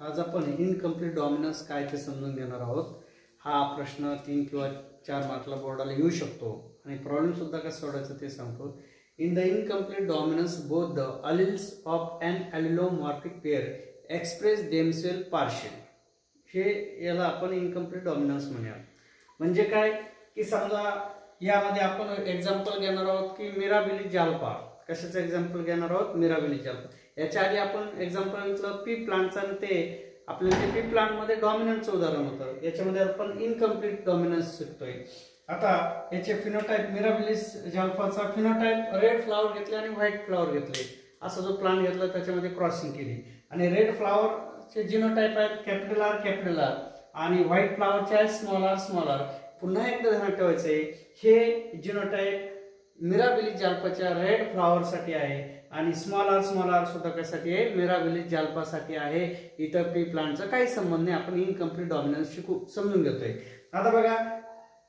आज आपण incomplete dominance काय ते समजून घेणार आहोत। हा प्रश्न 3 किंवा 4 मार्कला बोर्डाला येऊ शकतो आणि प्रॉब्लेम सुद्धा कसं सोडवायचं ते सांगतो। In the incomplete dominance both the alleles of an allelomorphic pair express themselves partial. हे याला आपण इनकम्प्लीट डॉमिनन्स म्हणूया। म्हणजे काय की समजा यामध्ये आपण एग्जांपल घेणार आहोत की मिराबिली जाल्पा। कशाचं एग्जांपल घेणार आहोत? मिराबिली जाल्पा। याच्या आधी आपण एग्जांपल घेतलं पी प्लांटचं आणि ते आपल्याला ते पी प्लांट मध्ये डॉमिनन्सचं उदाहरण होतं। याच्यामध्ये आपण इनकम्प्लीट डॉमिनन्स शिकतोय। आता याचे फिनोटाइप मिराबिलिस जाल्पाचा फिनोटाइप रेड फ्लावर घेतले आणि व्हाईट फ्लावर घेतले। असा जो प्लांट घेतला त्याच्यामध्ये क्रॉसिंग केली आणि रेड फ्लावरचे जिनोटाइप आहेत कॅपिटल आर आणि व्हाईट फ्लावरचे आहेत स्मॉल आर। पुन्हा एकदा ध्यानात ठेवायचं आहे हे जिनोटाइप मिराबिलिस जाल्पाच्या रेड फ्लावर साठी आहे आणि स्मॉल आर सुद्धा कशासाठी आहे? मिराबिलिस जाल्पासाठी आहे। इतर पी प्लांटचा काही संबंध नाही। आपण इनकम्प्लीट डॉमिनन्स शिकू समजून घेतोय। आता बघा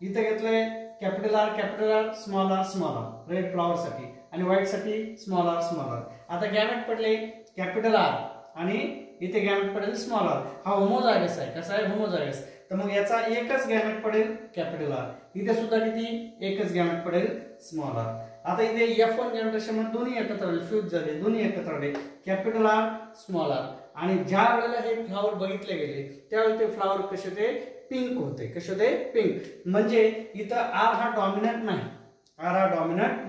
इथे घेतलंय capital R small R red flower साठी आणि व्हाईट साठी स्मॉल आर। आता गॅमेट पडले कॅपिटल आर आणि इथे गॅमेट पडेल स्मॉल आर। हा होमोजायगस आहे। कसा आहे? होमोजायगस। तर मग याचा एकच गॅमेट पडेल कॅपिटल आर। इथे सुद्धा किती? एकच गॅमेट पडेल स्मॉल आर। आता इथे F1 जनरेशन मध्ये दोन्ही एकत्र आले, फ्यूज झाले, दोन्ही एकत्र आले कॅपिटल आर स्मॉल आर। आणि ज्या वेळेला हे फ्लावर बघितले गेले त्यावेळेला ते फ्लावर कसे होते? पिंक होते। कसे होते? पिंक। म्हणजे इथं आर हा डॉमिनंट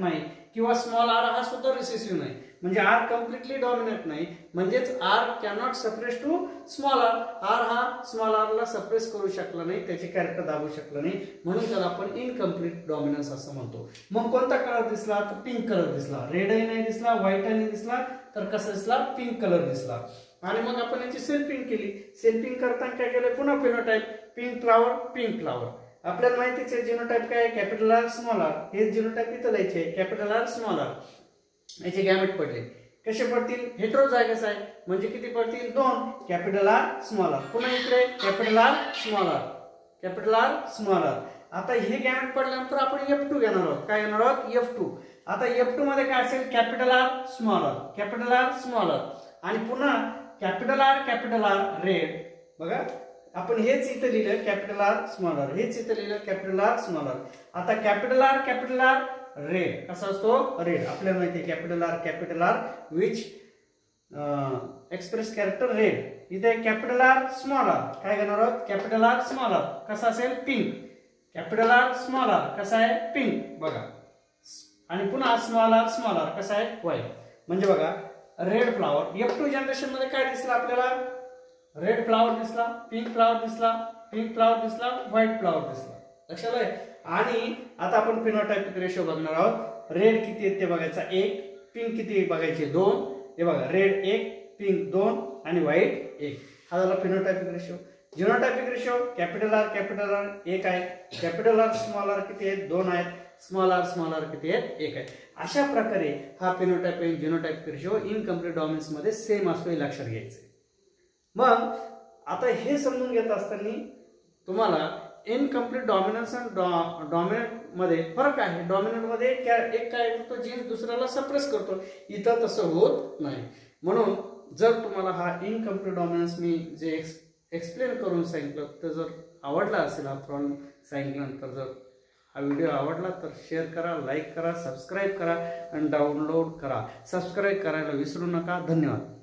नाही, किंवा स्मॉल आर हा सुद्धा रिसेसिव्ह नाही। म्हणजे आर कम्प्लिटली डॉमिनंट नाही, म्हणजेच R cannot suppress to small R. R हा स्मॉल आर ला सप्रेस करू शकला नाही, त्याचे कॅरेक्टर दाबू शकला नाही, म्हणून त्याला आपण इनकम्प्लीट डॉमिनन्स असं म्हणतो। मग कोणता कलर दिसला? तर पिंक कलर दिसला। रेडही नाही दिसला, व्हाईटही नाही दिसला, तर कसा दिसला? पिंक कलर दिसला। आणि मग आपण याची सेल्फिंग केली। सेल्फिंग करताना काय केलं? पुन्हा फिनोटाइप पिंक फ्लावर। आपल्याला माहितीच आहे जिनोटाइप काय आहे? Capital R small R. हे जिनोटाइप इथं लिहायचे कॅपिटल आर स्मॉल आर। याचे गॅमेट पडले कसे पडतील? हेटेरोजायगस आहे म्हणजे किती पडतील? 2 कॅपिटल आर स्मॉल आर। पुन्हा इकडे कॅपिटल आर स्मॉल आर। आता हे गॅमेट पडल्यानंतर आपण F2 घेणार आहोत। काय घेणार आहोत? F2। आता F2 मध्ये काय असेल? कॅपिटल आर स्मॉल आर आणि पुन्हा कॅपिटल आर रेड। बघा आपण हेच इथे लिहिलं कॅपिटल आर स्मॉल आर, हेच इथे लिहिलं कॅपिटल आर स्मॉल आर। आता कॅपिटल आर रेड कसा असतो? रेड। आपल्याला माहिती आहे capital R which express character red. इथे कॅपिटल आर स्मॉल आर काय घेणार आहोत? कॅपिटल आर स्मॉल आर कसा असेल? Pink. Capital R small R कसा आहे? पिंक। बघा आणि पुन्हा स्मॉल आर कसा आहे? व्हाईट। म्हणजे बघा रेड फ्लावर F2 जनरेशन मध्ये काय दिसलं आपल्याला? रेड फ्लावर दिसला, पिंक फ्लावर दिसला, व्हाईट फ्लावर दिसला। लक्षात आहे? आणि आता आपण फिनोटाइपिक रेशो बघणार आहोत। रेड किती आहेत ते बघायचा 1, पिंक किती बघायचे 2। हे बघा रेड 1, पिंक 2 आणि व्हाईट 1। हा झाला phenotypic ratio. Genotypic ratio capital R 1 आहे, कॅपिटल आर स्मॉल आर किती आहेत? 2 आहेत, स्मॉल आर किती आहेत? 1 आहे। अशा प्रकारे हा फिनोटाइप आणि जिनोटाइपिक रेशो इनकम्प्लीट डॉमिनन्स मध्ये सेम असतो हे लक्षात घ्यायचं। मग आता हे समजून घेत असताना तुम्हाला इनकम्प्लीट डॉमिनन्स आणि डॉमिनंट मध्ये फरक आहे। डॉमिनंट मध्ये एक काय करतो? जीन्स दुसऱ्याला सप्रेस करतो, इथं तसं होत नाही। म्हणून जर तुम्हाला हा इनकम्प्लीट डॉमिनन्स मी जे एक्सप्लेन करून सांगितलं तर जर आवडला असेल, हा प्रॉब्लेम सांगितल्यानंतर जर हा व्हिडिओ आवडला तर शेअर करा, लाईक करा, सबस्क्राईब करा आणि डाउनलोड करा। सबस्क्राईब करायला विसरू नका। धन्यवाद।